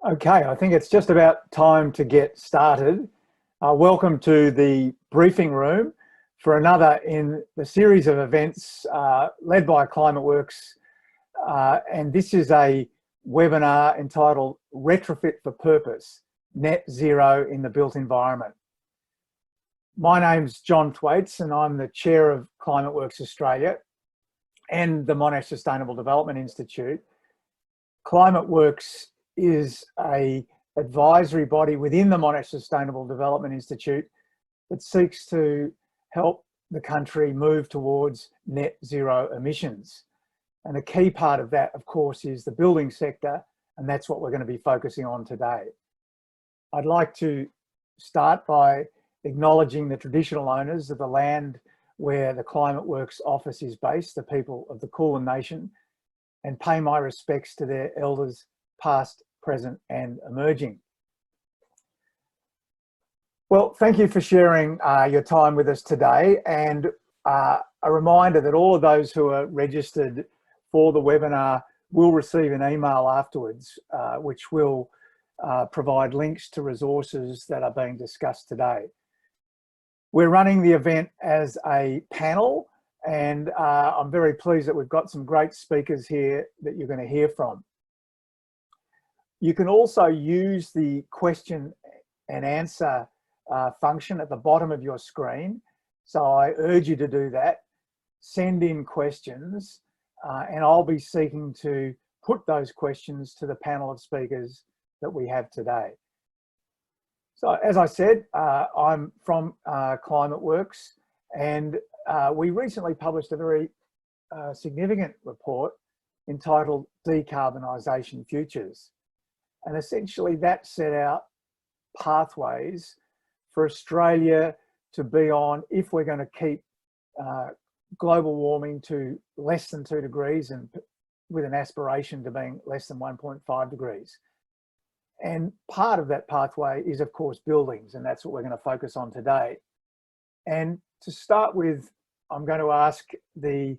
Okay, I think it's just about time to get started. Welcome to the briefing room for another in the series of events led by ClimateWorks. And this is a webinar entitled Retrofit for Purpose, Net Zero in the Built Environment. My name's John Thwaites and I'm the chair of ClimateWorks Australia and the Monash Sustainable Development Institute. ClimateWorks is an advisory body within the Monash Sustainable Development Institute that seeks to help the country move towards net zero emissions. And a key part of that, of course, is the building sector, and that's what we're going to be focusing on today. I'd like to start by acknowledging the traditional owners of the land where the ClimateWorks office is based, the people of the Kulin Nation, and pay my respects to their elders past, present and emerging. Well, thank you for sharing your time with us today, and a reminder that all of those who are registered for the webinar will receive an email afterwards, which will provide links to resources that are being discussed today. We're running the event as a panel, and I'm very pleased that we've got some great speakers here that you're going to hear from. You can also use the question and answer function at the bottom of your screen. So I urge you to do that. Send in questions and I'll be seeking to put those questions to the panel of speakers that we have today. So as I said, I'm from ClimateWorks, and we recently published a very significant report entitled Decarbonisation Futures. And essentially that set out pathways for Australia to be on if we're going to keep global warming to less than 2 degrees and with an aspiration to being less than 1.5 degrees. And part of that pathway is, of course, buildings, and that's what we're going to focus on today. And to start with, I'm going to ask the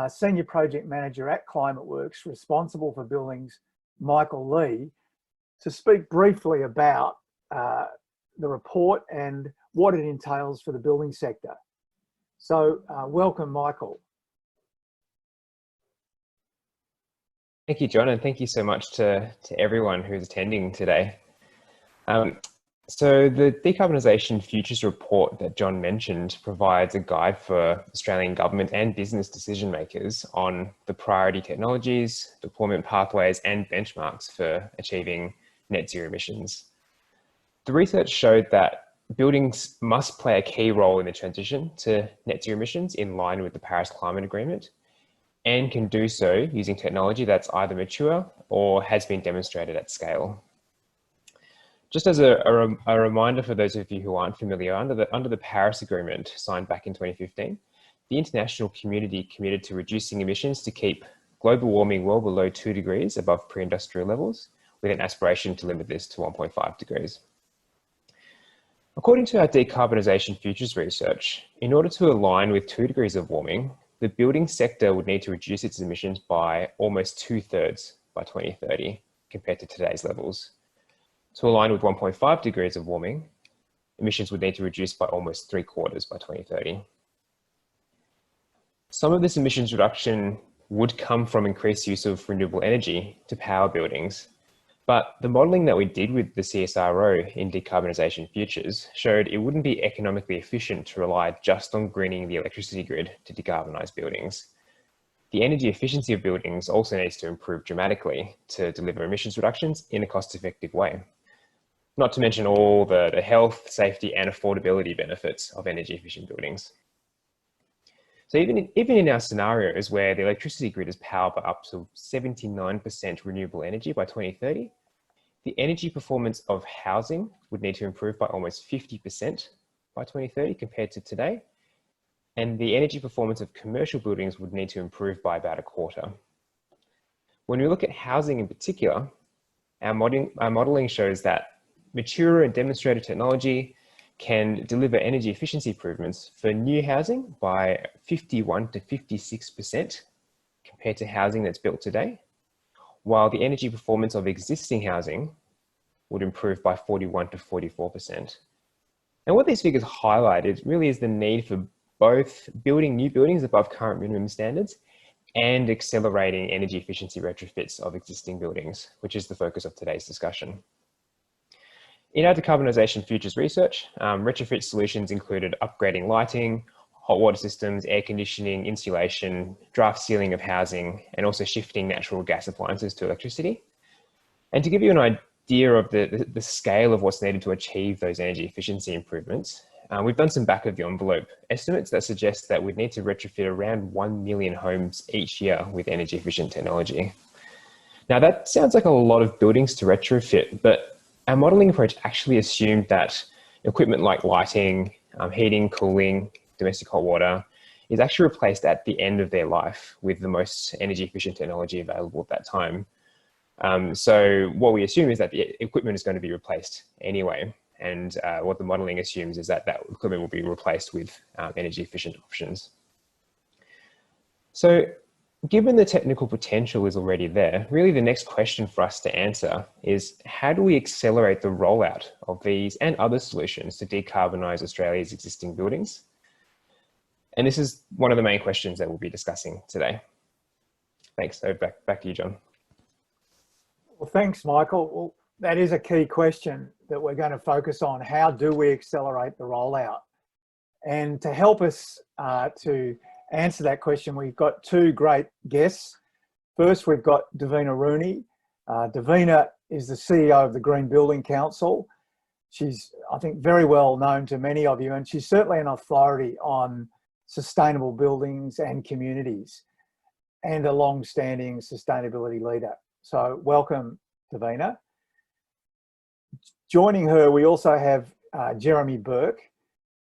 Senior Project Manager at ClimateWorks responsible for buildings, Michael Lee, to speak briefly about the report and what it entails for the building sector. So welcome, Michael. Thank you, John, and thank you so much to everyone who's attending today. So the Decarbonisation Futures report that John mentioned provides a guide for Australian government and business decision makers on the priority technologies, deployment pathways and benchmarks for achieving net zero emissions. The research showed that buildings must play a key role in the transition to net zero emissions in line with the Paris Climate Agreement, and can do so using technology that's either mature or has been demonstrated at scale. Just as a reminder for those of you who aren't familiar, under the Paris Agreement signed back in 2015, the international community committed to reducing emissions to keep global warming well below 2 degrees above pre-industrial levels, with an aspiration to limit this to 1.5 degrees. According to our Decarbonisation Futures research, in order to align with 2 degrees of warming, the building sector would need to reduce its emissions by almost 2/3 by 2030 compared to today's levels. To align with 1.5 degrees of warming, emissions would need to reduce by almost 3/4 by 2030. Some of this emissions reduction would come from increased use of renewable energy to power buildings, but the modelling that we did with the CSIRO in Decarbonisation Futures showed it wouldn't be economically efficient to rely just on greening the electricity grid to decarbonise buildings. The energy efficiency of buildings also needs to improve dramatically to deliver emissions reductions in a cost-effective way. Not to mention all the health, safety and affordability benefits of energy efficient buildings. So even in our scenarios where the electricity grid is powered by up to 79% renewable energy by 2030, the energy performance of housing would need to improve by almost 50% by 2030 compared to today. And the energy performance of commercial buildings would need to improve by about 1/4. When we look at housing in particular, our modelling shows that mature and demonstrated technology can deliver energy efficiency improvements for new housing by 51 to 56% compared to housing that's built today, while the energy performance of existing housing would improve by 41 to 44%. And what these figures highlight really is the need for both building new buildings above current minimum standards and accelerating energy efficiency retrofits of existing buildings, which is the focus of today's discussion. In our Decarbonisation Futures research, retrofit solutions included upgrading lighting, hot water systems, air conditioning, insulation, draft sealing of housing, and also shifting natural gas appliances to electricity. And to give you an idea of the scale of what's needed to achieve those energy efficiency improvements, we've done some back of the envelope estimates that suggest that we'd need to retrofit around 1 million homes each year with energy efficient technology. Now that sounds like a lot of buildings to retrofit, but our modelling approach actually assumed that equipment like lighting, heating, cooling, domestic hot water is actually replaced at the end of their life with the most energy efficient technology available at that time. So what we assume is that the equipment is going to be replaced anyway. And what the modelling assumes is that that equipment will be replaced with energy efficient options. So given the technical potential is already there, really the next question for us to answer is how do we accelerate the rollout of these and other solutions to decarbonise Australia's existing buildings? And this is one of the main questions that we'll be discussing today. Thanks. So back to you, John. Well, thanks, Michael. Well, that is a key question that we're going to focus on. How do we accelerate the rollout? And to help us to answer that question, we've got two great guests. First, we've got Davina Rooney. Davina is the CEO of the Green Building Council. She's, I think, very well known to many of you, and she's certainly an authority on sustainable buildings and communities and a long-standing sustainability leader. So welcome, Davina. Joining her, we also have Jeremy Burke.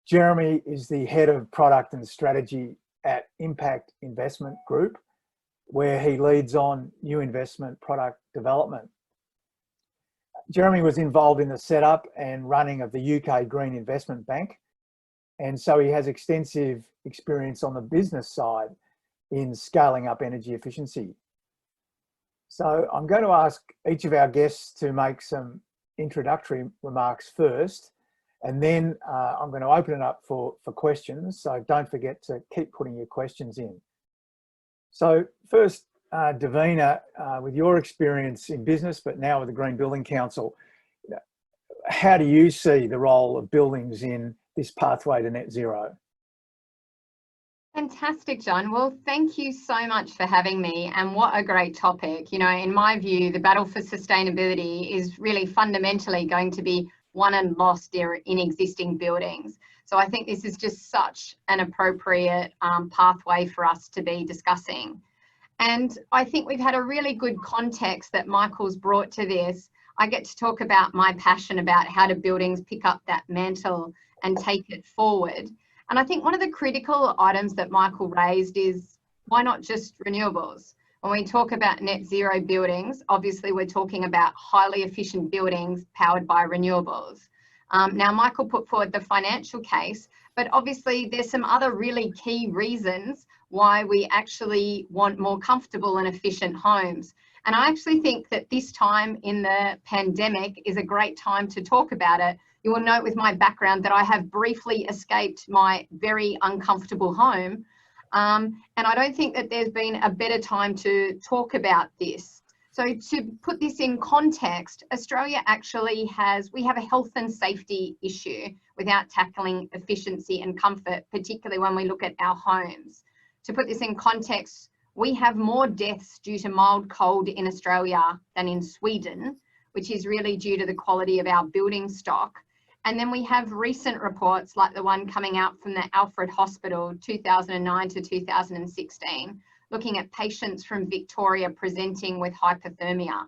Jeremy is the head of product and strategy at Impact Investment Group, where he leads on new investment product development. Jeremy was involved in the setup and running of the UK Green Investment Bank, and so he has extensive experience on the business side in scaling up energy efficiency. So I'm going to ask each of our guests to make some introductory remarks first, and then I'm going to open it up for questions. So don't forget to keep putting your questions in. So first, Davina, with your experience in business, but now with the Green Building Council, how do you see the role of buildings in this pathway to net zero? Fantastic, John. Well, thank you so much for having me, and what a great topic. You know, in my view, the battle for sustainability is really fundamentally going to be won and lost in existing buildings. So I think this is just such an appropriate pathway for us to be discussing. And I think we've had a really good context that Michael's brought to this. I get to talk about my passion about how do buildings pick up that mantle and take it forward. And I think one of the critical items that Michael raised is why not just renewables? When we talk about net zero buildings, obviously we're talking about highly efficient buildings powered by renewables. Now, Michael put forward the financial case, but obviously there's some other really key reasons why we actually want more comfortable and efficient homes. And I actually think that this time in the pandemic is a great time to talk about it. You will note with my background that I have briefly escaped my very uncomfortable home. And I don't think that there's been a better time to talk about this. So to put this in context, Australia actually we have a health and safety issue without tackling efficiency and comfort, particularly when we look at our homes. To put this in context, we have more deaths due to mild cold in Australia than in Sweden, which is really due to the quality of our building stock. And then we have recent reports like the one coming out from the Alfred Hospital 2009 to 2016, looking at patients from Victoria presenting with hypothermia.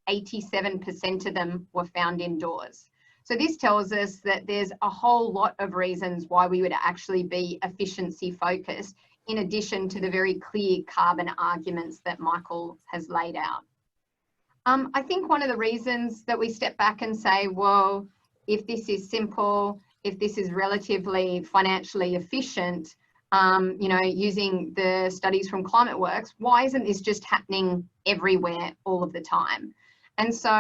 87% of them were found indoors. So this tells us that there's a whole lot of reasons why we would actually be efficiency focused, in addition to the very clear carbon arguments that Michael has laid out. I think one of the reasons that we step back and say, well, if this is simple, if this is relatively financially efficient, you know, using the studies from ClimateWorks, why isn't this just happening everywhere all of the time? And so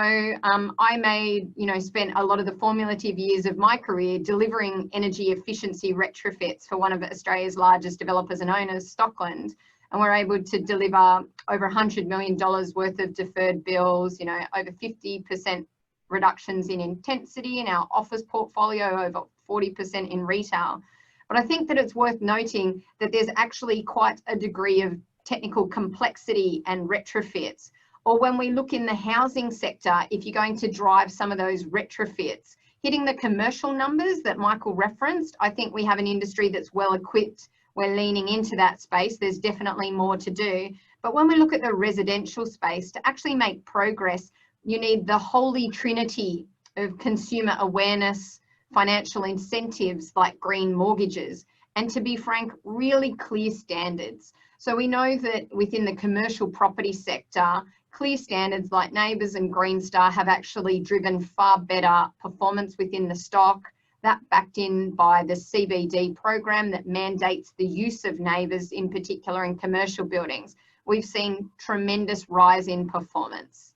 spent a lot of the formative years of my career delivering energy efficiency retrofits for one of Australia's largest developers and owners, Stockland. And we're able to deliver over $100 million worth of deferred bills, over 50% reductions in intensity in our office portfolio, over 40% in retail. But I think that it's worth noting that there's actually quite a degree of technical complexity and retrofits. Or when we look in the housing sector, if you're going to drive some of those retrofits, hitting the commercial numbers that Michael referenced, I think we have an industry that's well equipped. We're leaning into that space. There's definitely more to do. But when we look at the residential space, to actually make progress, you need the holy trinity of consumer awareness, financial incentives like green mortgages, and to be frank, really clear standards. So we know that within the commercial property sector, clear standards like Neighbours and Green Star have actually driven far better performance within the stock. That backed in by the CBD program that mandates the use of Neighbours in particular in commercial buildings. We've seen tremendous rise in performance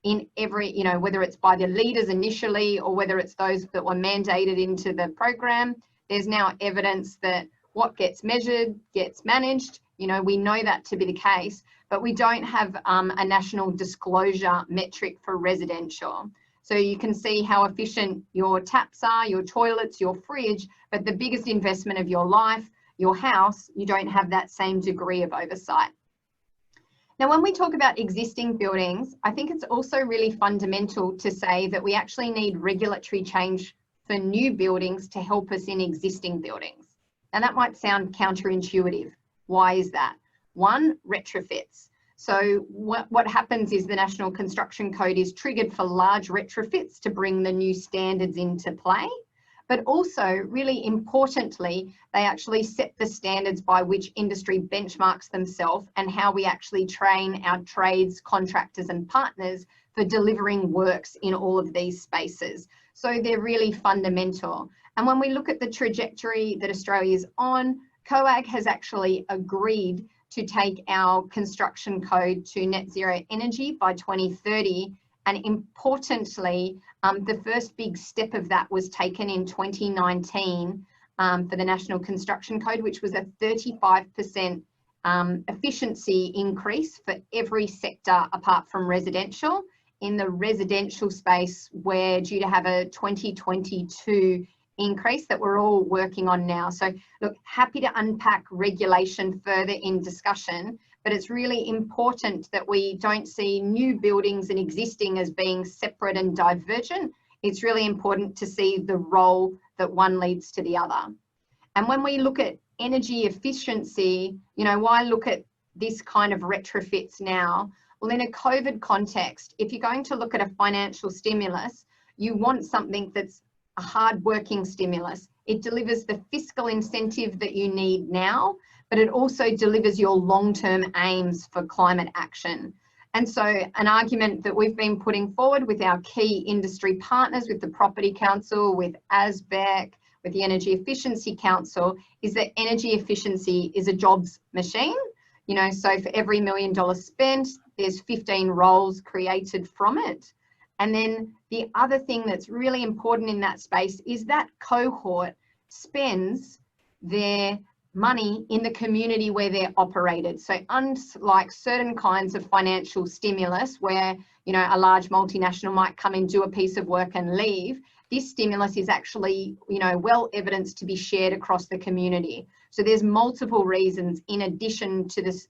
in every, whether it's by the leaders initially or whether it's those that were mandated into the program. There's now evidence that what gets measured gets managed. We know that to be the case, but we don't have a national disclosure metric for residential. So you can see how efficient your taps are, your toilets, your fridge, but the biggest investment of your life, your house, you don't have that same degree of oversight. Now, when we talk about existing buildings, I think it's also really fundamental to say that we actually need regulatory change for new buildings to help us in existing buildings. Now, that might sound counterintuitive. Why is that? One, retrofits. So what happens is the National Construction Code is triggered for large retrofits to bring the new standards into play. But also, really importantly, they actually set the standards by which industry benchmarks themselves and how we actually train our trades, contractors and partners for delivering works in all of these spaces. So they're really fundamental. And when we look at the trajectory that Australia is on, COAG has actually agreed to take our construction code to net zero energy by 2030. And importantly, the first big step of that was taken in 2019 for the National Construction Code, which was a 35% efficiency increase for every sector apart from residential. In the residential space, we're due to have a 2022 increase that we're all working on now. So look, happy to unpack regulation further in discussion, but it's really important that we don't see new buildings and existing as being separate and divergent. It's really important to see the role that one leads to the other. And when we look at energy efficiency, why look at this kind of retrofits now? Well, in a COVID context, if you're going to look at a financial stimulus, you want something that's a hard-working stimulus. It delivers the fiscal incentive that you need now, but it also delivers your long-term aims for climate action. And so an argument that we've been putting forward with our key industry partners, with the Property Council, with ASBEC, with the Energy Efficiency Council, is that energy efficiency is a jobs machine. So for every $1 million spent, there's 15 roles created from it. And then the other thing that's really important in that space is that cohort spends their money in the community where they're operated. So unlike certain kinds of financial stimulus where, a large multinational might come and do a piece of work and leave, this stimulus is actually, well evidenced to be shared across the community. So there's multiple reasons in addition to this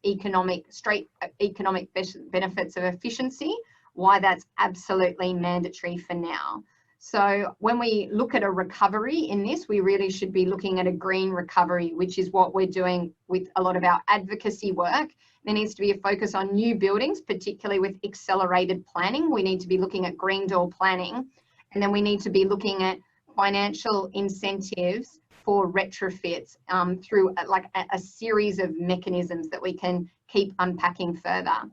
straight economic benefits of efficiency, why that's absolutely mandatory for now. So when we look at a recovery in this, we really should be looking at a green recovery, which is what we're doing with a lot of our advocacy work. There needs to be a focus on new buildings, particularly with accelerated planning. We need to be looking at green door planning, and then we need to be looking at financial incentives for retrofits through a series of mechanisms that we can keep unpacking further.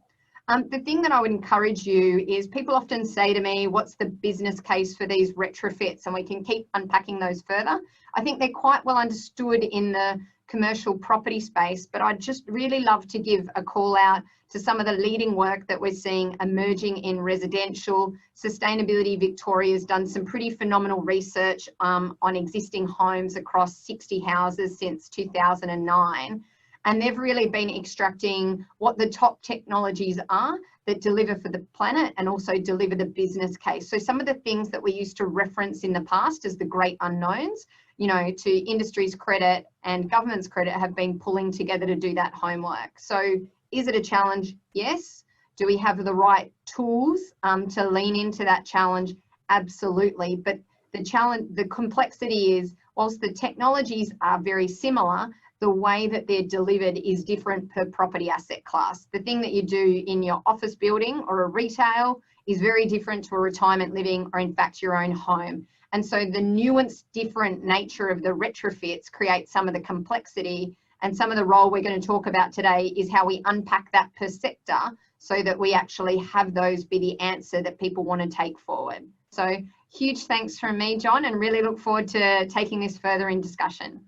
The thing that I would encourage you is people often say to me, what's the business case for these retrofits? And we can keep unpacking those further. I think they're quite well understood in the commercial property space, but I'd just really love to give a call out to some of the leading work that we're seeing emerging in residential. Sustainability Victoria has done some pretty phenomenal research on existing homes across 60 houses since 2009. And they've really been extracting what the top technologies are that deliver for the planet and also deliver the business case. So some of the things that we used to reference in the past as the great unknowns, you know, to industry's credit and government's credit, have been pulling together to do that homework. So is it a challenge? Yes. Do we have the right tools to lean into that challenge? Absolutely. But the challenge, the complexity is, whilst the technologies are very similar, the way that they're delivered is different per property asset class. The thing that you do in your office building or a retail is very different to a retirement living or in fact your own home. And so the nuanced different nature of the retrofits creates some of the complexity, and some of the role we're going to talk about today is how we unpack that per sector so that we actually have those be the answer that people want to take forward. So huge thanks from me, John, and really look forward to taking this further in discussion.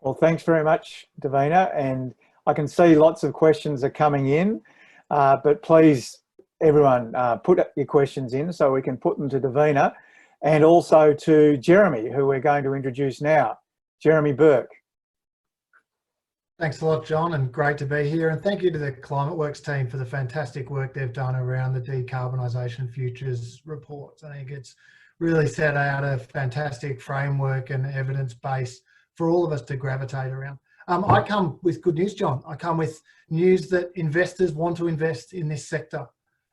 Well, thanks very much, Davina. And I can see lots of questions are coming in, but please, everyone, put your questions in so we can put them to Davina and also to Jeremy, who we're going to introduce now. Jeremy Burke. Thanks a lot, John, and great to be here. And thank you to the ClimateWorks team for the fantastic work they've done around the Decarbonisation Futures reports. I think it's really set out a fantastic framework and evidence base for all of us to gravitate around. I come with good news, John. I come with news that investors want to invest in this sector.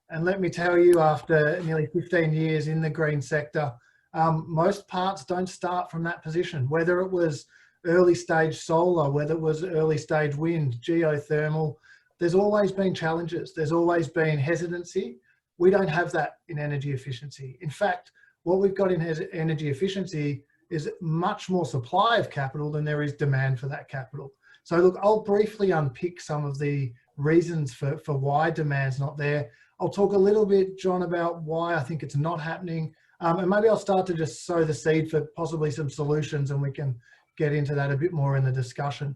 And let me tell you, after nearly 15 years in the green sector, most parts don't start from that position. Whether it was early stage solar, whether it was early stage wind, geothermal, there's always been challenges. There's always been hesitancy. We don't have that in energy efficiency. In fact, what we've got in energy efficiency is much more supply of capital than there is demand for that capital. So look, I'll briefly unpick some of the reasons for why demand's not there. I'll talk a little bit, John, about why I think it's not happening. And maybe I'll start to just sow the seed for possibly some solutions, and we can get into that a bit more in the discussion.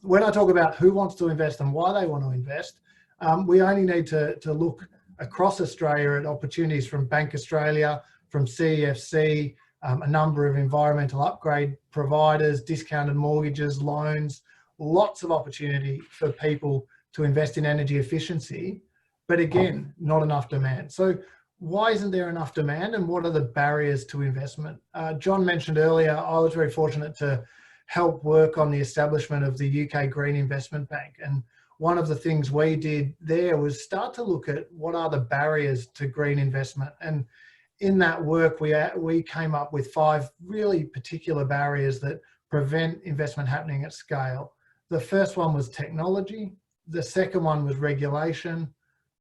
When I talk about who wants to invest and why they want to invest, we only need to look across Australia at opportunities from Bank Australia, from CEFC, a number of environmental upgrade providers, discounted mortgages, loans, lots of opportunity for people to invest in energy efficiency, but again, not enough demand. So why isn't there enough demand, and what are the barriers to investment? John mentioned earlier, I was very fortunate to help work on the establishment of the UK Green Investment Bank. And one of the things we did there was start to look at what are the barriers to green investment. And in that work, we came up with 5 really particular barriers that prevent investment happening at scale. The first one was technology. The second one was regulation.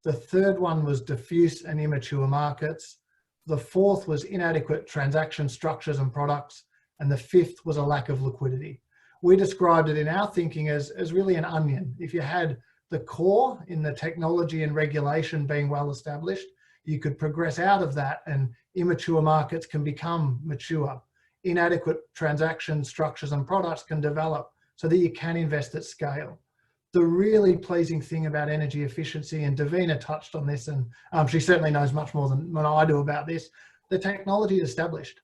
The third one was diffuse and immature markets. The fourth was inadequate transaction structures and products. And the fifth was a lack of liquidity. We described it in our thinking as really an onion. If you had the core in the technology and regulation being well established, you could progress out of that and immature markets can become mature. Inadequate transaction structures and products can develop so that you can invest at scale. The really pleasing thing about energy efficiency, and Davina touched on this, and she certainly knows much more than I do about this, the technology is established.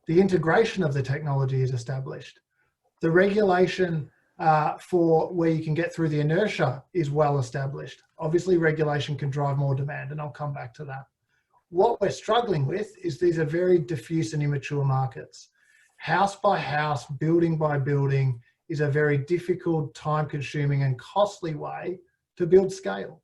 The integration of the technology is established. The regulation for where you can get through the inertia is well established. Obviously, regulation can drive more demand, and I'll come back to that. What we're struggling with is these are very diffuse and immature markets. House by house, building by building, is a very difficult, time-consuming and costly way to build scale.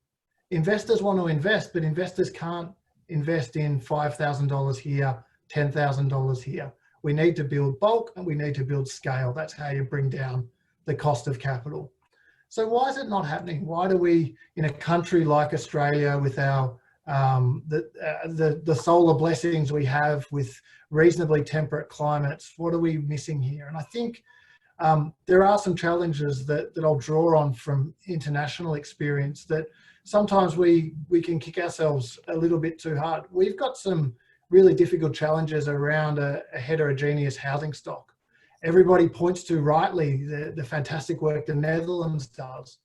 Investors want to invest, but investors can't invest in $5,000 here, $10,000 here. We need to build bulk and we need to build scale. That's how you bring down the cost of capital. So why is it not happening? Why do we, in a country like Australia, with our the solar blessings we have, with reasonably temperate climates, what are we missing here? And I think there are some challenges that I'll draw on from international experience that sometimes we can kick ourselves a little bit too hard. We've got some really difficult challenges around a heterogeneous housing stock. everybody points to rightly the fantastic work the Netherlands does.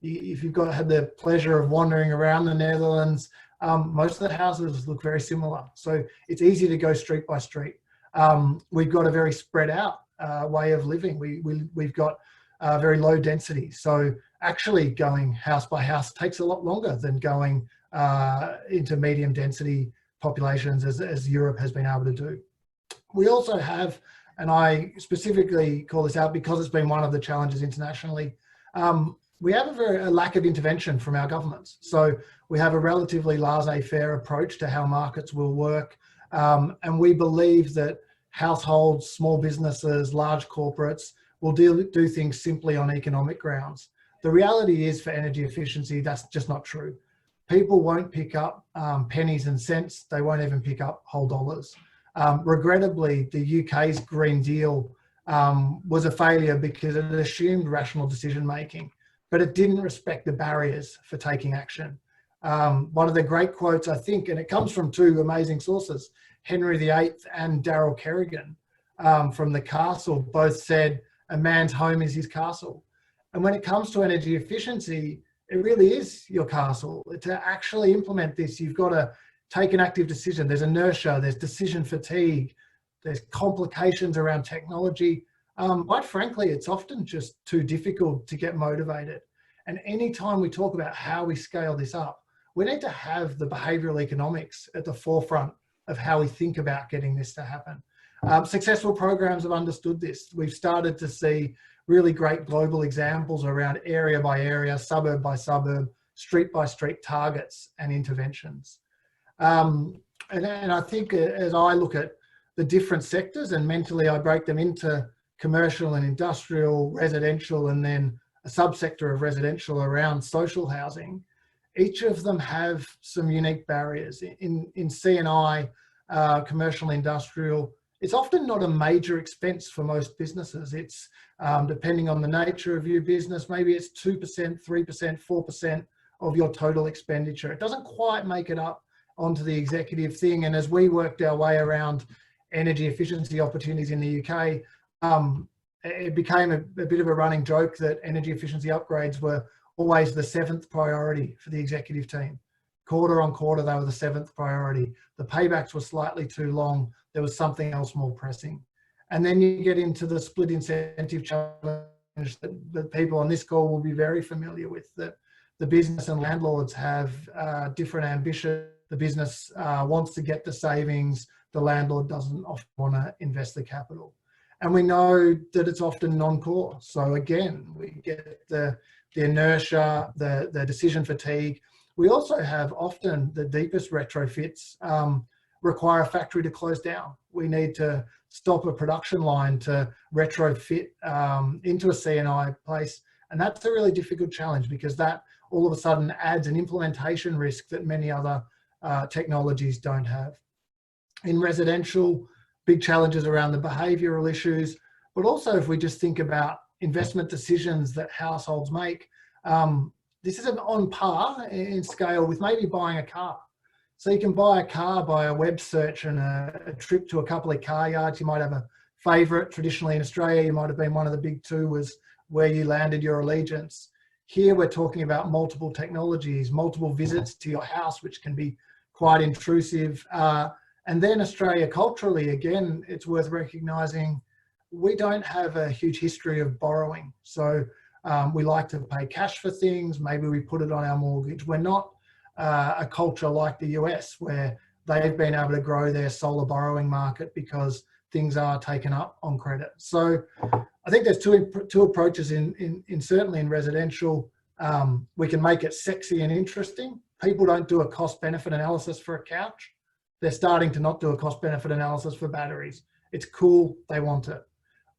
If you've had the pleasure of wandering around the Netherlands, most of the houses look very similar. So it's easy to go street by street. We've got a very spread out way of living. We've got very low density. So actually going house by house takes a lot longer than going into medium density populations as Europe has been able to do. We also have, and I specifically call this out because it's been one of the challenges internationally, we have a lack of intervention from our governments. So we have a relatively laissez-faire approach to how markets will work. And we believe that households, small businesses, large corporates will do things simply on economic grounds. The reality is for energy efficiency, that's just not true. People won't pick up pennies and cents. They won't even pick up whole dollars. Regrettably, the UK's Green Deal was a failure because it assumed rational decision making, but it didn't respect the barriers for taking action. One of the great quotes, I think, and it comes from two amazing sources, Henry VIII and Darrell Kerrigan from The Castle, both said, "A man's home is his castle." And when it comes to energy efficiency, it really is your castle. To actually implement this, you've got to take an active decision. There's inertia, there's decision fatigue, there's complications around technology. Quite frankly, it's often just too difficult to get motivated. And anytime we talk about how we scale this up, we need to have the behavioral economics at the forefront of how we think about getting this to happen. Successful programs have understood this. We've started to see really great global examples around area by area, suburb by suburb, street by street targets and interventions. And I think as I look at the different sectors, and mentally I break them into commercial and industrial, residential, and then a subsector of residential around social housing, each of them have some unique barriers. In C&I, commercial and industrial, it's often not a major expense for most businesses. It's depending on the nature of your business, maybe it's 2%, 3%, 4% of your total expenditure. It doesn't quite make it up onto the executive thing. And as we worked our way around energy efficiency opportunities in the UK, it became a bit of a running joke that energy efficiency upgrades were always the 7th priority for the executive team. Quarter on quarter, they were the 7th priority. The paybacks were slightly too long. There was something else more pressing. And then you get into the split incentive challenge that people on this call will be very familiar with, that the business and landlords have different ambition. The business wants to get the savings. The landlord doesn't often want to invest the capital. And we know that it's often non-core. So again, we get the inertia, the decision fatigue. We also have often the deepest retrofits require a factory to close down. We need to stop a production line to retrofit into a C&I place. And that's a really difficult challenge because that all of a sudden adds an implementation risk that many other technologies don't have. In residential, big challenges around the behavioural issues, but also if we just think about investment decisions that households make, this is on par in scale with maybe buying a car. So you can buy a car by a web search and a trip to a couple of car yards. You might have a favourite. Traditionally in Australia, you might have been one of the big two was where you landed your allegiance. Here we're talking about multiple technologies, multiple visits to your house, which can be quite intrusive. And then Australia culturally, again, it's worth recognising we don't have a huge history of borrowing. So we like to pay cash for things. Maybe we put it on our mortgage. We're not a culture like the US where they've been able to grow their solar borrowing market because things are taken up on credit. So I think there's two approaches in certainly in residential. We can make it sexy and interesting. People don't do a cost benefit analysis for a couch. They're starting to not do a cost benefit analysis for batteries. It's cool, they want it.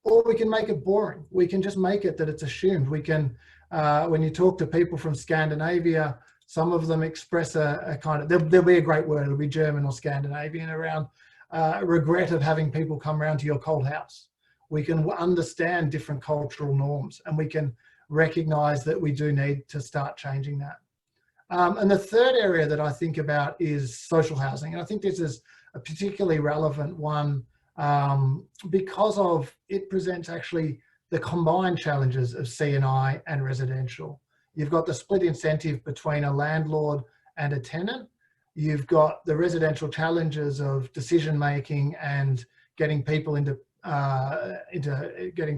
Or we can make it boring. We can just make it that it's assumed. We can, when you talk to people from Scandinavia, some of them express a kind of, there'll be a great word, it'll be German or Scandinavian around regret of having people come around to your cold house. We can understand different cultural norms and we can recognize that we do need to start changing that. And the third area that I think about is social housing. And I think this is a particularly relevant one because of it presents actually the combined challenges of C&I and residential. You've got the split incentive between a landlord and a tenant. You've got the residential challenges of decision making and getting people getting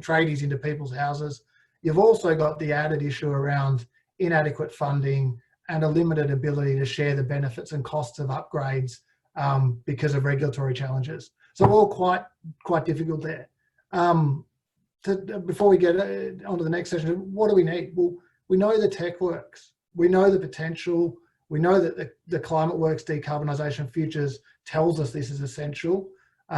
tradies into people's houses. You've also got the added issue around inadequate funding and a limited ability to share the benefits and costs of upgrades because of regulatory challenges. So all quite difficult there. Before we get onto the next session, what do we need? Well, we know the tech works. We know the potential. We know that the ClimateWorks Decarbonisation Futures tells us this is essential.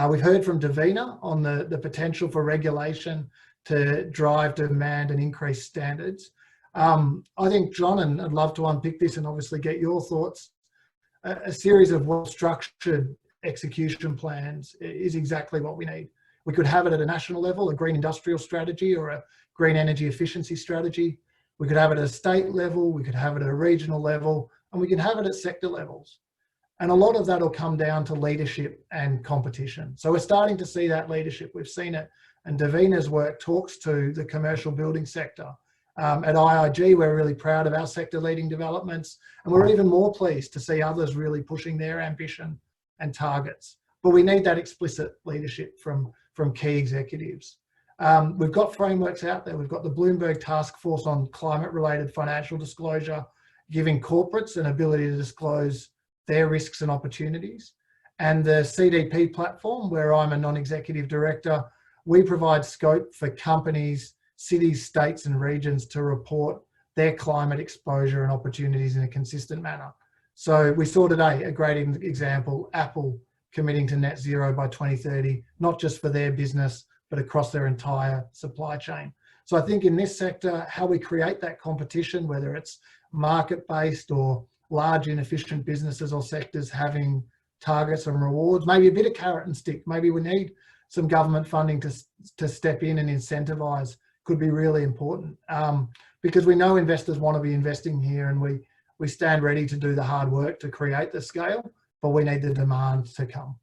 We've heard from Davina on the potential for regulation to drive demand and increase standards. I think, John, and I'd love to unpick this and obviously get your thoughts, a series of well-structured execution plans is exactly what we need. We could have it at a national level, a green industrial strategy or a green energy efficiency strategy. We could have it at a state level, we could have it at a regional level, and we can have it at sector levels. And a lot of that will come down to leadership and competition. So we're starting to see that leadership. We've seen it, and Davina's work talks to the commercial building sector. At IIG, we're really proud of our sector leading developments, and we're even more pleased to see others really pushing their ambition and targets. But we need that explicit leadership from key executives. We've got frameworks out there. We've got the Bloomberg Task Force on climate-related financial disclosure, giving corporates an ability to disclose their risks and opportunities. And the CDP platform, where I'm a non-executive director, we provide scope for companies, cities, states and regions to report their climate exposure and opportunities in a consistent manner. So we saw today a great example, Apple committing to net zero by 2030, not just for their business, but across their entire supply chain. So I think in this sector, how we create that competition, whether it's market-based or large inefficient businesses or sectors having targets and rewards, maybe a bit of carrot and stick, maybe we need some government funding to step in and incentivize, could be really important. Because we know investors want to be investing here, and we stand ready to do the hard work to create the scale, but we need the demand to come.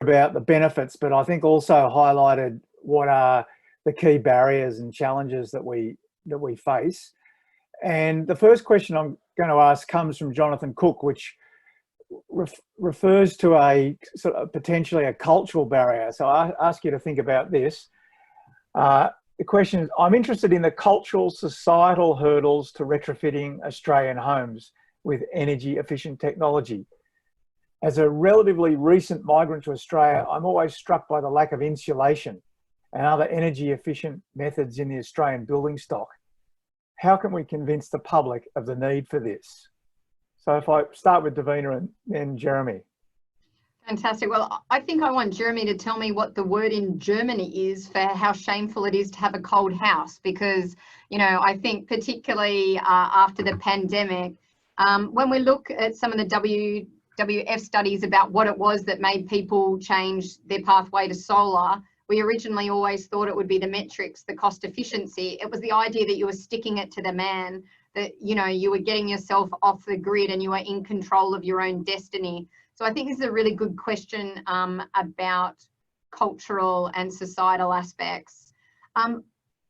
About the benefits, but I think also highlighted what are the key barriers and challenges that we face. And the first question I'm going to ask comes from Jonathan Cook, which refers to a sort of potentially a cultural barrier. So I ask you to think about this. The question is, I'm interested in the cultural, societal hurdles to retrofitting Australian homes with energy efficient technology. As a relatively recent migrant to Australia, I'm always struck by the lack of insulation and other energy efficient methods in the Australian building stock. How can we convince the public of the need for this? So if I start with Davina and then Jeremy. Fantastic. Well, I think I want Jeremy to tell me what the word in Germany is for how shameful it is to have a cold house, because, you know, I think particularly after the pandemic, when we look at some of the WWF studies about what it was that made people change their pathway to solar, we originally always thought it would be the metrics, the cost efficiency. It was the idea that you were sticking it to the man, that, you know, you were getting yourself off the grid and you were in control of your own destiny. So I think this is a really good question about cultural and societal aspects.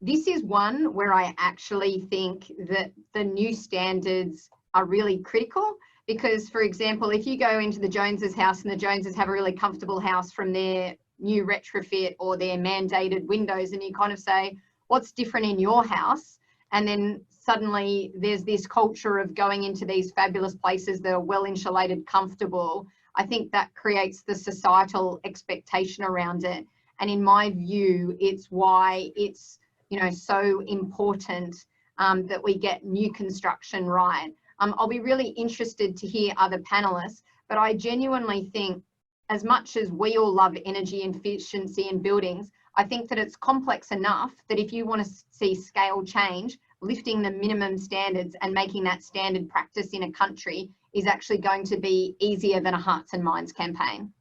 This is one where I actually think that the new standards are really critical, because, for example, if you go into the Joneses' house and the Joneses have a really comfortable house from their new retrofit or their mandated windows, and you kind of say, what's different in your house? And then suddenly there's this culture of going into these fabulous places that are well insulated, comfortable. I think that creates the societal expectation around it. And in my view, it's why it's, you know, so important that we get new construction right. I'll be really interested to hear other panelists, but I genuinely think, as much as we all love energy efficiency in buildings, I think that it's complex enough that if you want to see scale change, lifting the minimum standards and making that standard practice in a country is actually going to be easier than a Hearts and Minds campaign.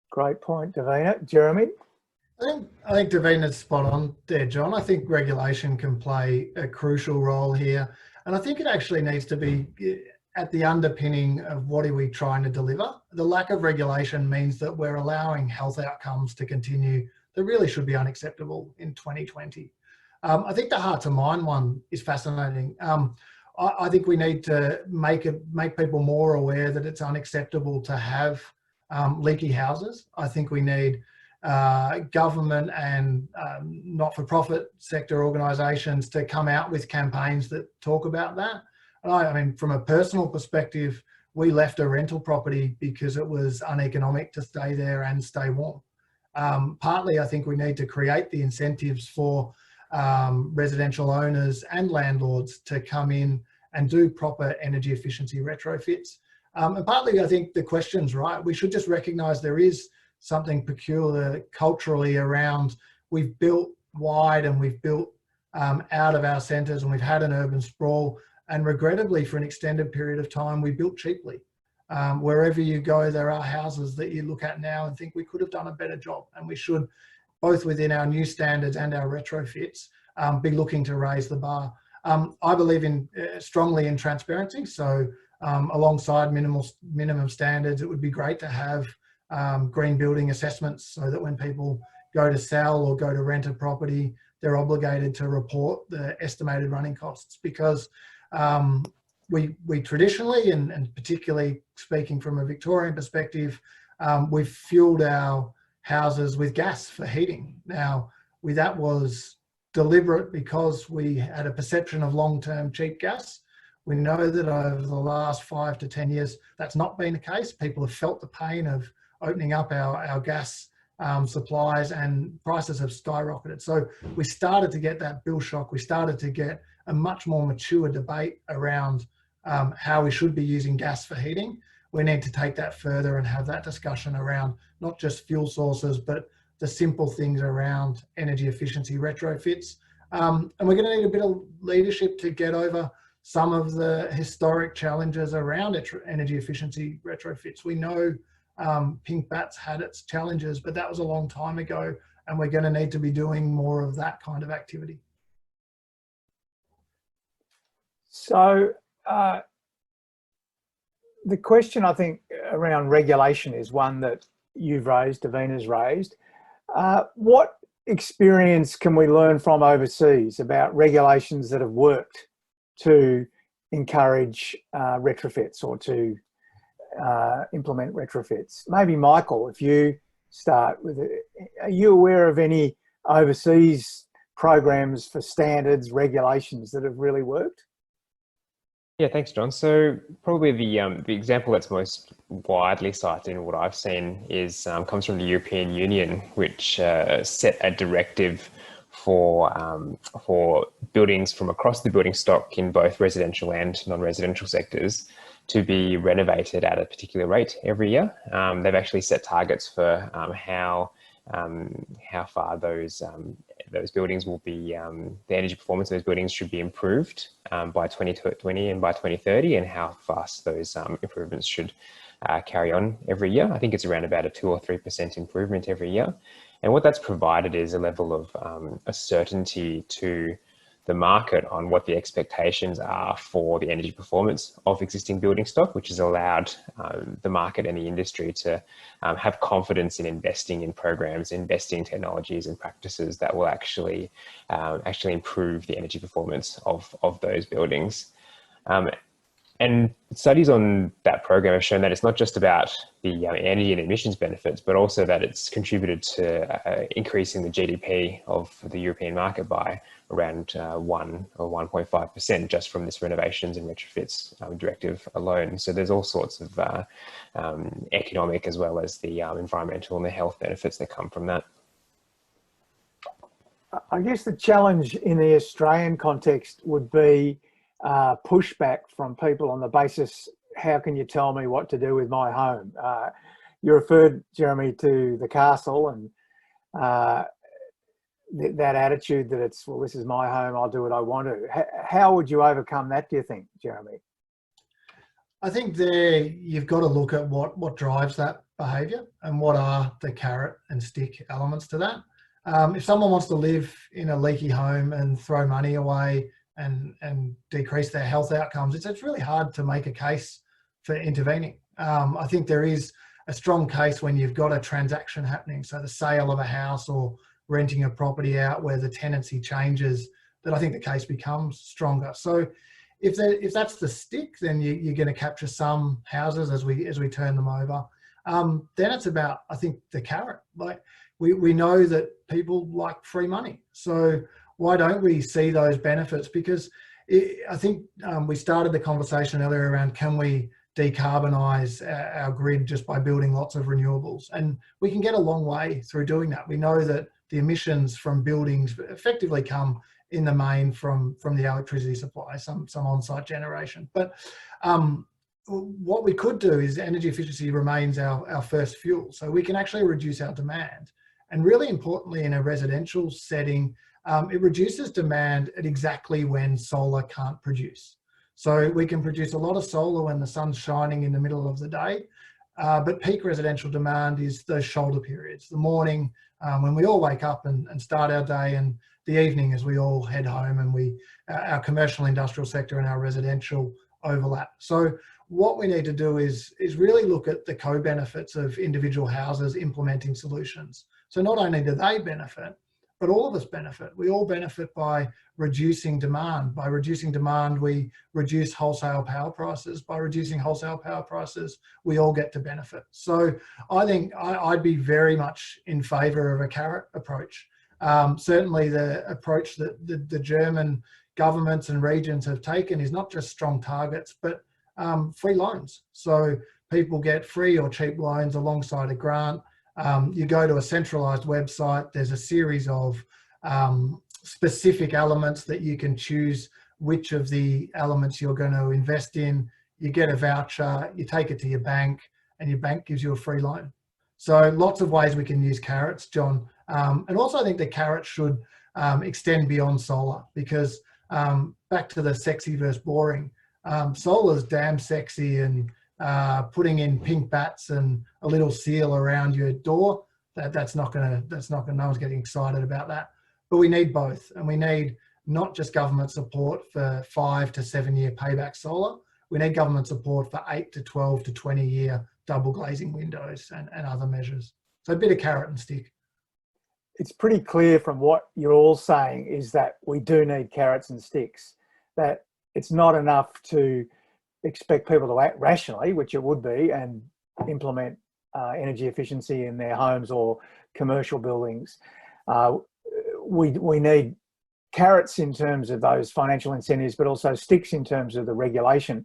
Great point, Davina. Jeremy? I think Davina's spot on there, John. I think regulation can play a crucial role here. And I think it actually needs to be at the underpinning of what are we trying to deliver. The lack of regulation means that we're allowing health outcomes to continue that really should be unacceptable in 2020. I think the heart to mind one is fascinating. I think we need to make people more aware that it's unacceptable to have leaky houses. I think we need government and not-for-profit sector organisations to come out with campaigns that talk about that. I mean, from a personal perspective, we left a rental property because it was uneconomic to stay there and stay warm. Partly, I think we need to create the incentives for residential owners and landlords to come in and do proper energy efficiency retrofits. And partly, I think the question's right. We should just recognise there is something peculiar culturally around we've built wide and we've built out of our centres and we've had an urban sprawl, and regrettably for an extended period of time we built cheaply. Wherever you go, there are houses that you look at now and think we could have done a better job, and we should, both within our new standards and our retrofits, be looking to raise the bar. I believe strongly in transparency, so alongside minimum standards, it would be great to have green building assessments so that when people go to sell or go to rent a property, they're obligated to report the estimated running costs, because we traditionally, and particularly speaking from a Victorian perspective, we've fueled our houses with gas for heating. Now, that was deliberate because we had a perception of long-term cheap gas. We know that over the last 5 to 10 years, that's not been the case. People have felt the pain of opening up our gas supplies, and prices have skyrocketed. So we started to get that bill shock. We started to get a much more mature debate around how we should be using gas for heating. We need to take that further and have that discussion around not just fuel sources, but the simple things around energy efficiency retrofits. And we're going to need a bit of leadership to get over some of the historic challenges around energy efficiency retrofits. We know Pink Bats had its challenges, but that was a long time ago, and we're going to need to be doing more of that kind of activity. So the question, I think, around regulation is one that you've raised, Davina's raised. What experience can we learn from overseas about regulations that have worked to encourage retrofits or to implement retrofits? Maybe Michael, if you start with it, are you aware of any overseas programs for standards, regulations that have really worked? Yeah, thanks, John. So probably the example that's most widely cited in what I've seen is comes from the European Union, which set a directive for buildings from across the building stock in both residential and non-residential sectors to be renovated at a particular rate every year. They've actually set targets for how far those buildings will be, the energy performance of those buildings should be improved by 2020 and by 2030, and how fast those improvements should carry on every year. I think it's around about a 2 or 3% improvement every year. And what that's provided is a level of a certainty to the market on what the expectations are for the energy performance of existing building stock, which has allowed the market and the industry to have confidence in investing in programs, investing in technologies and practices that will actually improve the energy performance of those buildings. And studies on that program have shown that it's not just about the energy and emissions benefits, but also that it's contributed to increasing the GDP of the European market by around 1 or 1.5% just from this renovations and retrofits directive alone. So there's all sorts of economic as well as the environmental and the health benefits that come from that. I guess the challenge in the Australian context would be pushback from people on the basis, how can you tell me what to do with my home? You referred, Jeremy, to the castle and that attitude that it's, well, this is my home, I'll do what I want to. How would you overcome that, do you think, Jeremy? I think there you've got to look at what drives that behaviour and what are the carrot and stick elements to that. If someone wants to live in a leaky home and throw money away and decrease their health outcomes, it's really hard to make a case for intervening. I think there is a strong case when you've got a transaction happening, so the sale of a house or renting a property out where the tenancy changes, that I think the case becomes stronger. So if that's the stick, then you're going to capture some houses as we turn them over. Then it's about, I think, the carrot. Like we know that people like free money, so why don't we see those benefits? Because I think we started the conversation earlier around, can we decarbonize our grid just by building lots of renewables? And we can get a long way through doing that. We know that the emissions from buildings effectively come in the main from the electricity supply, some on-site generation. But what we could do is energy efficiency remains our first fuel. So we can actually reduce our demand. And really importantly, in a residential setting, it reduces demand at exactly when solar can't produce. So we can produce a lot of solar when the sun's shining in the middle of the day, but peak residential demand is those shoulder periods, the morning when we all wake up and start our day, and the evening as we all head home, and our commercial industrial sector and our residential overlap. So what we need to do is really look at the co-benefits of individual houses implementing solutions. So not only do they benefit, but all of us benefit. We all benefit by reducing demand. By reducing demand, we reduce wholesale power prices. By reducing wholesale power prices, we all get to benefit. So I think I'd be very much in favour of a carrot approach. Certainly the approach that the German governments and regions have taken is not just strong targets, but free loans. So people get free or cheap loans alongside a grant. You go to a centralised website, there's a series of specific elements that you can choose which of the elements you're going to invest in. You get a voucher, you take it to your bank, and your bank gives you a free loan. So lots of ways we can use carrots, John. And also I think the carrot should extend beyond solar, because back to the sexy versus boring, solar's damn sexy, and putting in pink bats and a little seal around your door, no one's getting excited about that. But we need both, and we need not just government support for 5 to 7 year payback solar. We need government support for 8 to 12 to 20 year double glazing windows and other measures. So a bit of carrot and stick. It's pretty clear from what you're all saying is that we do need carrots and sticks, that it's not enough to expect people to act rationally, which it would be, and implement energy efficiency in their homes or commercial buildings. We need carrots in terms of those financial incentives, but also sticks in terms of the regulation.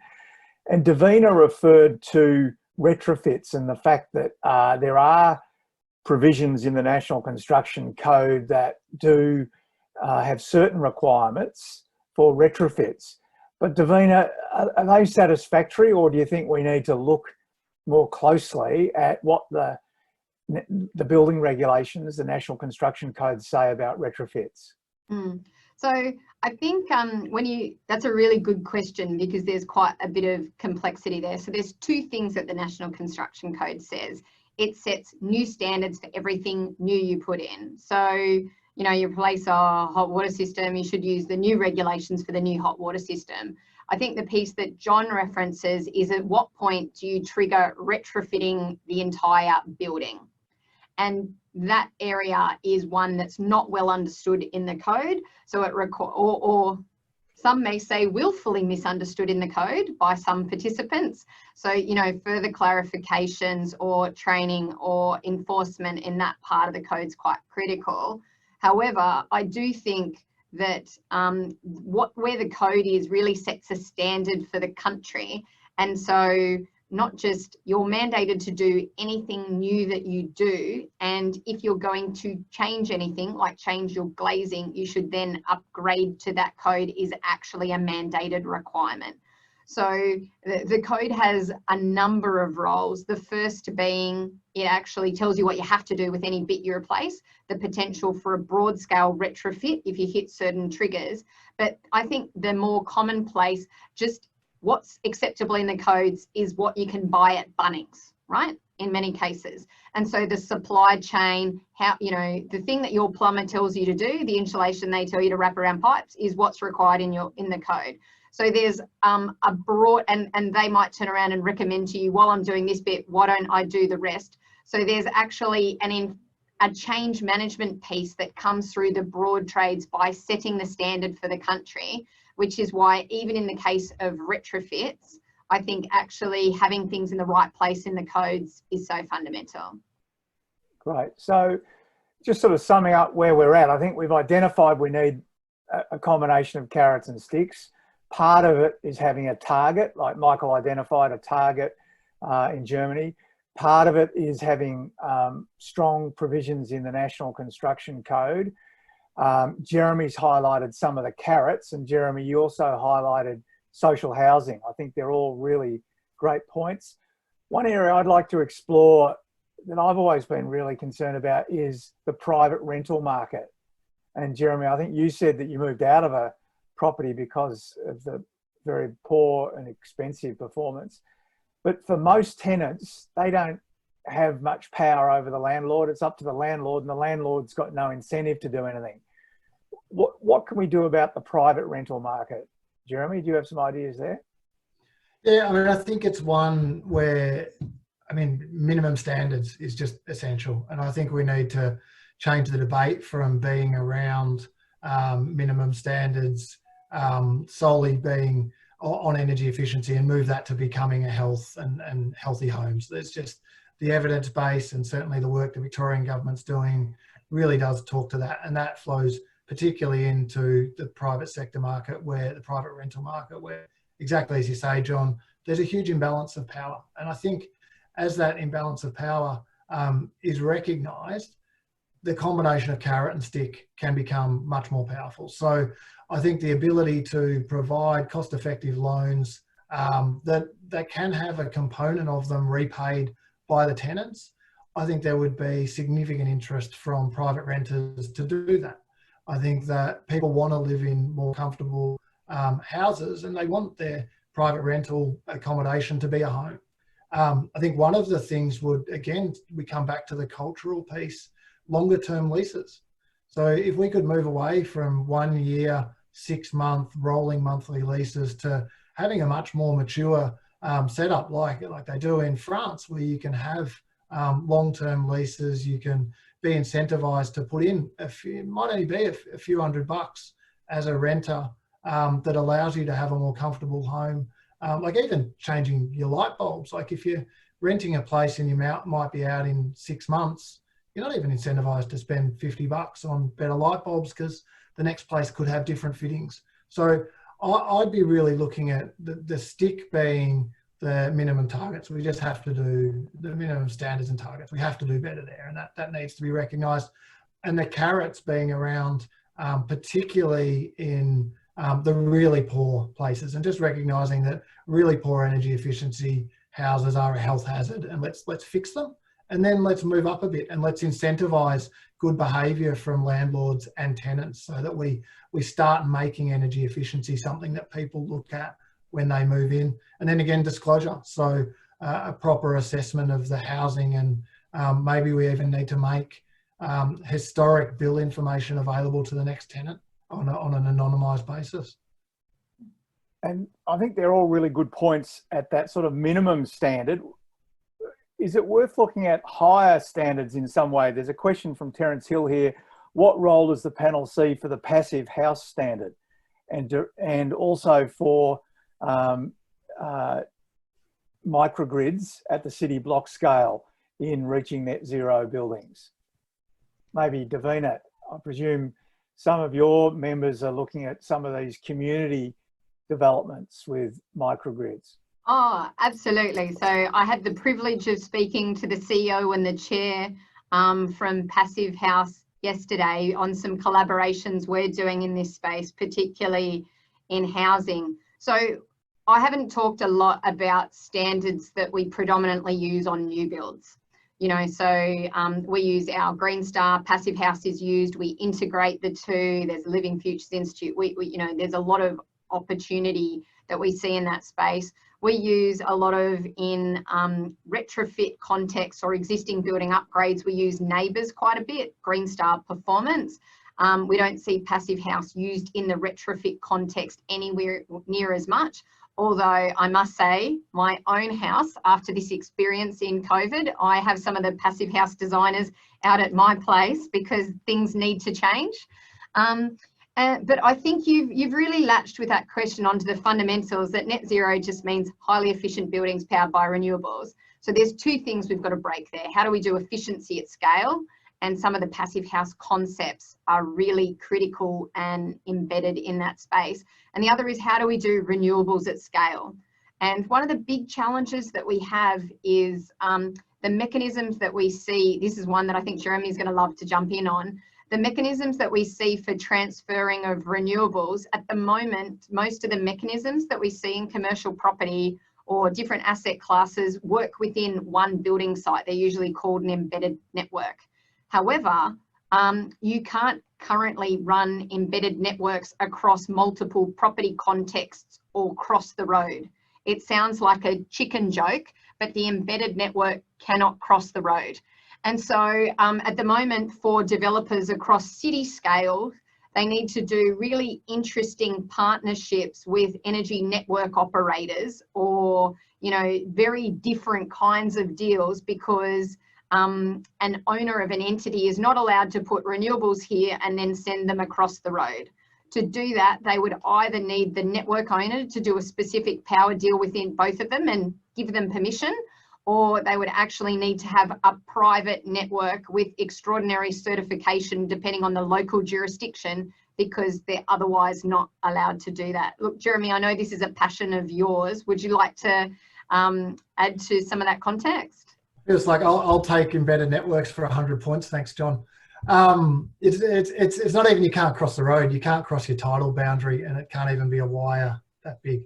And Davina referred to retrofits and the fact that there are provisions in the National Construction Code that do have certain requirements for retrofits. But Davina, are they satisfactory, or do you think we need to look more closely at what the building regulations, the National Construction Code, say about retrofits? So I think that's a really good question, because there's quite a bit of complexity there. So there's two things that the National Construction Code says. It sets new standards for everything new you put in. So, you know, you replace a hot water system, you should use the new regulations for the new hot water system. I think the piece that John references is, at what point do you trigger retrofitting the entire building? And that area is one that's not well understood in the code. So it or some may say willfully misunderstood in the code by some participants. So, you know, further clarifications or training or enforcement in that part of the code is quite critical. However, I do think that where the code is really sets a standard for the country. And so not just you're mandated to do anything new that you do, and if you're going to change anything, like change your glazing, you should then upgrade to that code, is actually a mandated requirement. So the code has a number of roles. The first being, it actually tells you what you have to do with any bit you replace, the potential for a broad scale retrofit if you hit certain triggers. But I think the more commonplace, just what's acceptable in the codes is what you can buy at Bunnings. right? In many cases. And so the supply chain, how, you know, the thing that your plumber tells you to do, the insulation they tell you to wrap around pipes, is what's required in the code. So there's a broad, and they might turn around and recommend to you, while I'm doing this bit, why don't I do the rest? So there's actually a change management piece that comes through the broad trades by setting the standard for the country, which is why even in the case of retrofits, I think actually having things in the right place in the codes is so fundamental. Great. So just sort of summing up where we're at, I think we've identified we need a combination of carrots and sticks. Part of it is having a target, like Michael identified a target in Germany. Part of it is having strong provisions in the National Construction Code. Jeremy's highlighted some of the carrots, and Jeremy, you also highlighted social housing. I think they're all really great points. One area I'd like to explore that I've always been really concerned about is the private rental market. And Jeremy, I think you said that you moved out of a property because of the very poor and expensive performance. But for most tenants, they don't have much power over the landlord. It's up to the landlord, and the landlord's got no incentive to do anything. What can we do about the private rental market? Jeremy, do you have some ideas there? Yeah, I mean, I think it's one where, I mean, minimum standards is just essential. And I think we need to change the debate from being around minimum standards solely being on energy efficiency and move that to becoming a health and healthy homes. There's just the evidence base, and certainly the work the Victorian government's doing really does talk to that. And that flows particularly into the private sector market, where the private rental market, where exactly as you say, John, there's a huge imbalance of power. And I think as that imbalance of power is recognised, the combination of carrot and stick can become much more powerful. So I think the ability to provide cost-effective loans that can have a component of them repaid by the tenants, I think there would be significant interest from private renters to do that. I think that people want to live in more comfortable houses, and they want their private rental accommodation to be a home. I think one of the things would, again, we come back to the cultural piece, longer term leases. So if we could move away from 1 year, 6 month rolling monthly leases to having a much more mature setup like they do in France, where you can have long-term leases, you can be incentivized to put in it might only be a few $100 as a renter that allows you to have a more comfortable home. Like even changing your light bulbs. Like if you're renting a place and you might be out in 6 months, you're not even incentivized to spend $50 on better light bulbs because the next place could have different fittings. So I'd be really looking at the stick being the minimum targets. We just have to do the minimum standards and targets. We have to do better there, and that needs to be recognised. And the carrots being around, particularly in the really poor places, and just recognising that really poor energy efficiency houses are a health hazard, and let's fix them. And then let's move up a bit and let's incentivise good behaviour from landlords and tenants so that we start making energy efficiency something that people look at when they move in. And then again, disclosure. So a proper assessment of the housing, and maybe we even need to make historic bill information available to the next tenant on an anonymised basis. And I think they're all really good points at that sort of minimum standard. Is it worth looking at higher standards in some way? There's a question from Terence Hill here. What role does the panel see for the passive house standard, and also for microgrids at the city block scale in reaching net zero buildings? Maybe Davina, I presume some of your members are looking at some of these community developments with microgrids. Oh, absolutely. So I had the privilege of speaking to the CEO and the chair from Passive House yesterday on some collaborations we're doing in this space, particularly in housing. So I haven't talked a lot about standards that we predominantly use on new builds. You know, so we use our Green Star, Passive House is used, we integrate the two, there's Living Futures Institute, we you know, there's a lot of opportunity that we see in that space. we use a lot of in retrofit contexts or existing building upgrades. We use neighbours quite a bit, Green Star Performance. We don't see passive house used in the retrofit context anywhere near as much. Although I must say, my own house, after this experience in COVID, I have some of the passive house designers out at my place because things need to change. But I think you've really latched with that question onto the fundamentals that net zero just means highly efficient buildings powered by renewables. So there's two things we've got to break there. How do we do efficiency at scale? And some of the passive house concepts are really critical and embedded in that space. And the other is, how do we do renewables at scale? And one of the big challenges that we have is the mechanisms that we see. This is one that I think Jeremy is going to love to jump in on. The mechanisms that we see for transferring of renewables at the moment, most of the mechanisms that we see in commercial property or different asset classes work within one building site. They're usually called an embedded network. However, you can't currently run embedded networks across multiple property contexts or cross the road. It sounds like a chicken joke, but the embedded network cannot cross the road. And so at the moment, for developers across city scale, they need to do really interesting partnerships with energy network operators or, you know, very different kinds of deals, because an owner of an entity is not allowed to put renewables here and then send them across the road. To do that, they would either need the network owner to do a specific power deal within both of them and give them permission, or they would actually need to have a private network with extraordinary certification depending on the local jurisdiction, because they're otherwise not allowed to do that. Look, Jeremy, I know this is a passion of yours. Would you like to add to some of that context? Feels like I'll take embedded networks for 100 points. Thanks, John. It's not even, you can't cross the road. You can't cross your tidal boundary, and it can't even be a wire that big.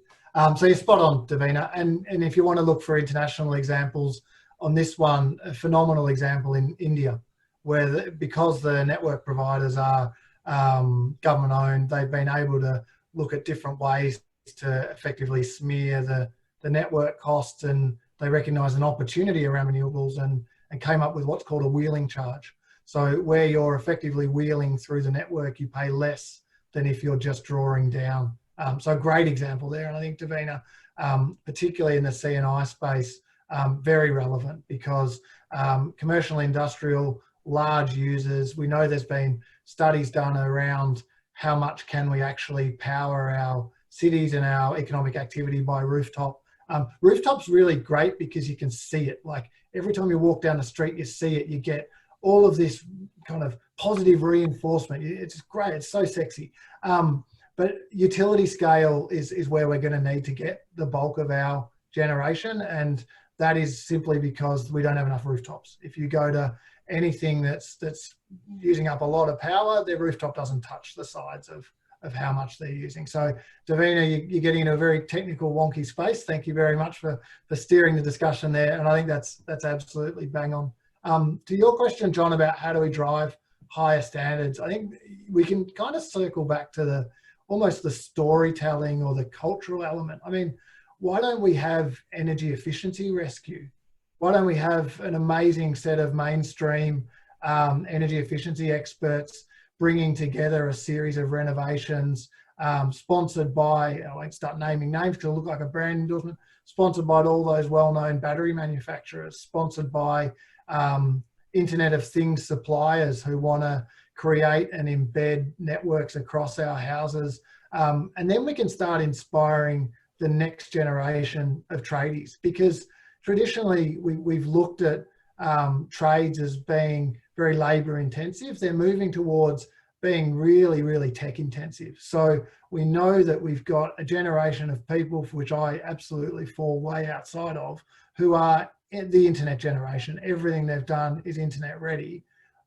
So you're spot on, Davina. And if you want to look for international examples on this one, a phenomenal example in India, where because the network providers are government owned, they've been able to look at different ways to effectively smear the network costs, and they recognise an opportunity around renewables and came up with what's called a wheeling charge. So where you're effectively wheeling through the network, you pay less than if you're just drawing down. So a great example there. And I think, Davina, particularly in the C&I space, very relevant, because commercial, industrial, large users, we know there's been studies done around how much can we actually power our cities and our economic activity by rooftop. Rooftop's really great because you can see it. Like every time you walk down the street, you see it, you get all of this kind of positive reinforcement. It's great, it's so sexy. But utility scale is where we're going to need to get the bulk of our generation, and that is simply because we don't have enough rooftops. If you go to anything that's using up a lot of power, their rooftop doesn't touch the sides of how much they're using. So Davina, you're getting into a very technical, wonky space. Thank you very much for steering the discussion there. And I think that's absolutely bang on. To your question, John, about how do we drive higher standards, I think we can kind of circle back to almost the storytelling or the cultural element. I mean, why don't we have energy efficiency rescue? Why don't we have an amazing set of mainstream energy efficiency experts bringing together a series of renovations sponsored by, I won't start naming names because it'll look like a brand endorsement, sponsored by all those well-known battery manufacturers, sponsored by Internet of Things suppliers who want to create and embed networks across our houses. And then we can start inspiring the next generation of tradies, because traditionally we've looked at trades as being very labour intensive. They're moving towards being really, really tech intensive. So we know that we've got a generation of people, for which I absolutely fall way outside of, who are the internet generation. Everything they've done is internet ready.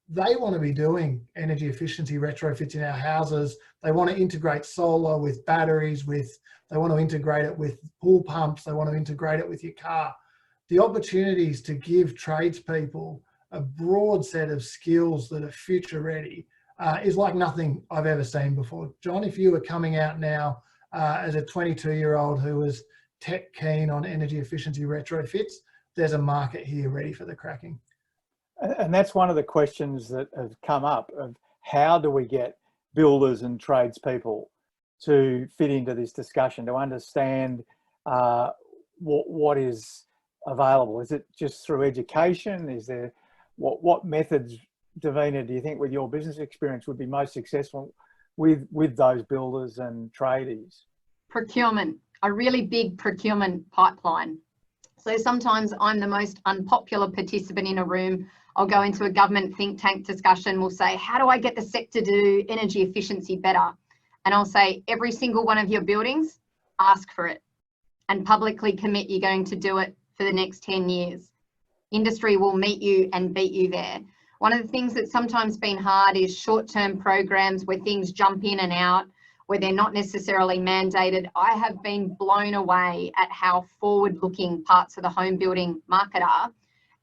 They want to be doing energy efficiency retrofits in our houses. They want to integrate solar with batteries, they want to integrate it with pool pumps. They want to integrate it with your car. The opportunities to give tradespeople a broad set of skills that are future ready is like nothing I've ever seen before. John, if you were coming out now as a 22-year-old who was tech keen on energy efficiency retrofits, there's a market here ready for the cracking. And that's one of the questions that have come up of how do we get builders and tradespeople to fit into this discussion, to understand what is available? Is it just through education? Is there, what methods, Davina, do you think with your business experience would be most successful with those builders and tradies? Procurement, a really big procurement pipeline. So sometimes I'm the most unpopular participant in a room. I'll go into a government think tank discussion. We'll say, how do I get the sector to do energy efficiency better? And I'll say, every single one of your buildings, ask for it and publicly commit you're going to do it for the next 10 years. Industry will meet you and beat you there. One of the things that's sometimes been hard is short-term programs where things jump in and out, where they're not necessarily mandated. I have been blown away at how forward-looking parts of the home building market are.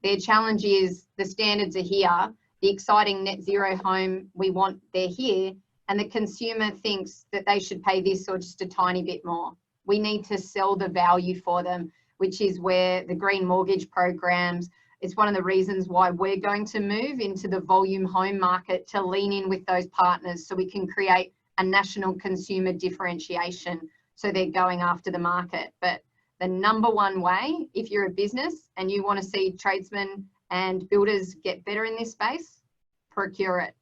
Their challenge is the standards are here, the exciting net zero home we want, they're here, and the consumer thinks that they should pay this or just a tiny bit more. We need to sell the value for them, which is where the green mortgage programs, it's one of the reasons why we're going to move into the volume home market to lean in with those partners so we can create a national consumer differentiation. So they're going after the market. But the number one way, if you're a business and you want to see tradesmen and builders get better in this space, procure it.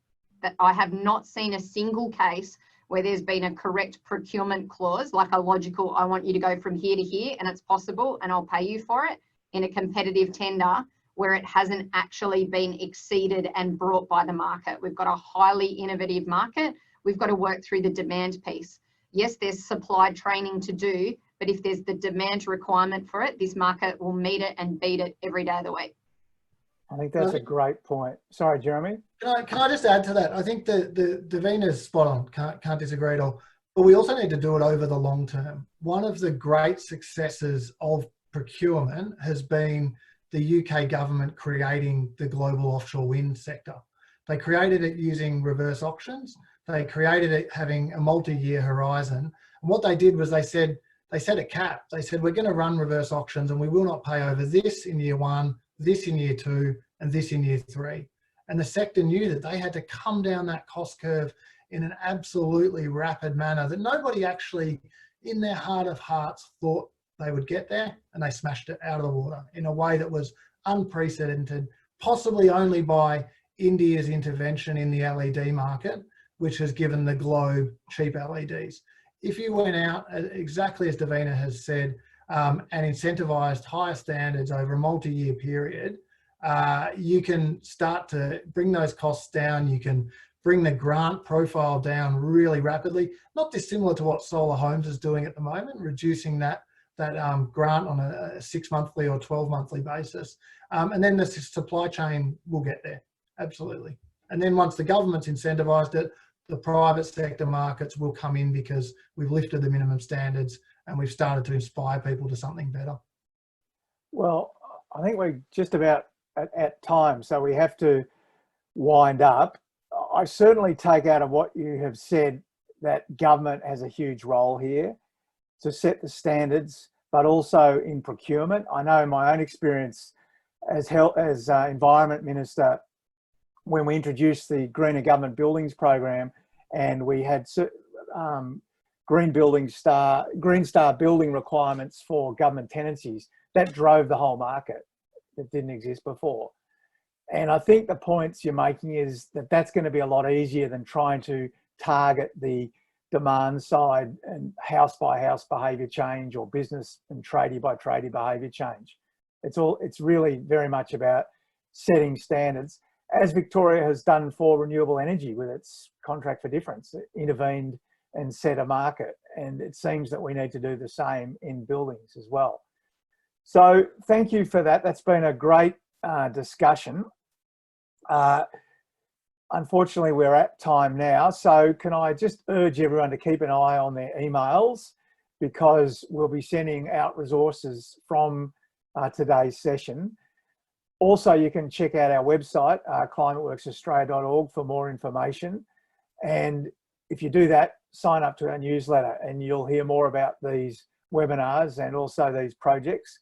But I have not seen a single case where there's been a correct procurement clause, like a logical, I want you to go from here to here and it's possible and I'll pay you for it in a competitive tender where it hasn't actually been exceeded and brought by the market. We've got a highly innovative market. We've got to work through the demand piece. Yes, there's supply training to do, but if there's the demand requirement for it, this market will meet it and beat it every day of the week. I think that's a great point. Sorry, Jeremy. Can I just add to that? I think the Davina's spot on, can't disagree at all. But we also need to do it over the long term. One of the great successes of procurement has been the UK government creating the global offshore wind sector. They created it using reverse auctions. They created it having a multi-year horizon. And what they did was they set a cap. They said, we're going to run reverse auctions and we will not pay over this in year 1, this in year 2, and this in year 3. And the sector knew that they had to come down that cost curve in an absolutely rapid manner that nobody actually, in their heart of hearts, thought they would get there, and they smashed it out of the water in a way that was unprecedented, possibly only by India's intervention in the LED market, which has given the globe cheap LEDs. If you went out, exactly as Davina has said, and incentivised higher standards over a multi-year period, you can start to bring those costs down. You can bring the grant profile down really rapidly, not dissimilar to what Solar Homes is doing at the moment, reducing that grant on a 6-monthly or 12-monthly basis. And then the supply chain will get there, absolutely. And then once the government's incentivised it, the private sector markets will come in because we've lifted the minimum standards and we've started to inspire people to something better. Well, I think we're just about at time, so we have to wind up. I certainly take out of what you have said that government has a huge role here to set the standards, but also in procurement. I know in my own experience as Environment Minister, when we introduced the Greener Government Buildings program and we had Green Star building requirements for government tenancies, that drove the whole market. That didn't exist before. And I think the points you're making is that that's going to be a lot easier than trying to target the demand side and house by house behaviour change or business and tradie by tradie behaviour change. It's really very much about setting standards, as Victoria has done for renewable energy with its contract for difference. It intervened and set a market, and it seems that we need to do the same in buildings as well. So thank you for that. That's been a great discussion. Unfortunately, we're at time now, so can I just urge everyone to keep an eye on their emails, because we'll be sending out resources from today's session. Also, you can check out our website, climateworksaustralia.org, for more information. And if you do that, sign up to our newsletter and you'll hear more about these webinars and also these projects.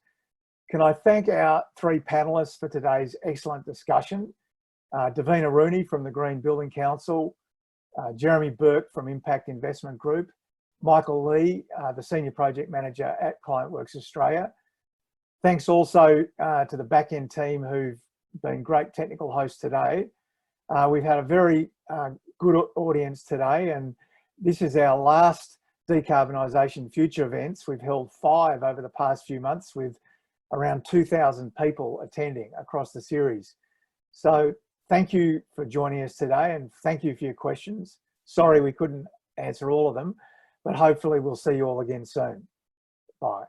Can I thank our three panelists for today's excellent discussion. Davina Rooney from the Green Building Council, Jeremy Burke from Impact Investment Group, Michael Lee, the Senior Project Manager at ClimateWorks Australia. Thanks also to the back-end team who've been great technical hosts today. We've had a very good audience today, and this is our last Decarbonisation Future events. We've held 5 over the past few months with around 2,000 people attending across the series. So thank you for joining us today, and thank you for your questions. Sorry we couldn't answer all of them, but hopefully we'll see you all again soon. Bye.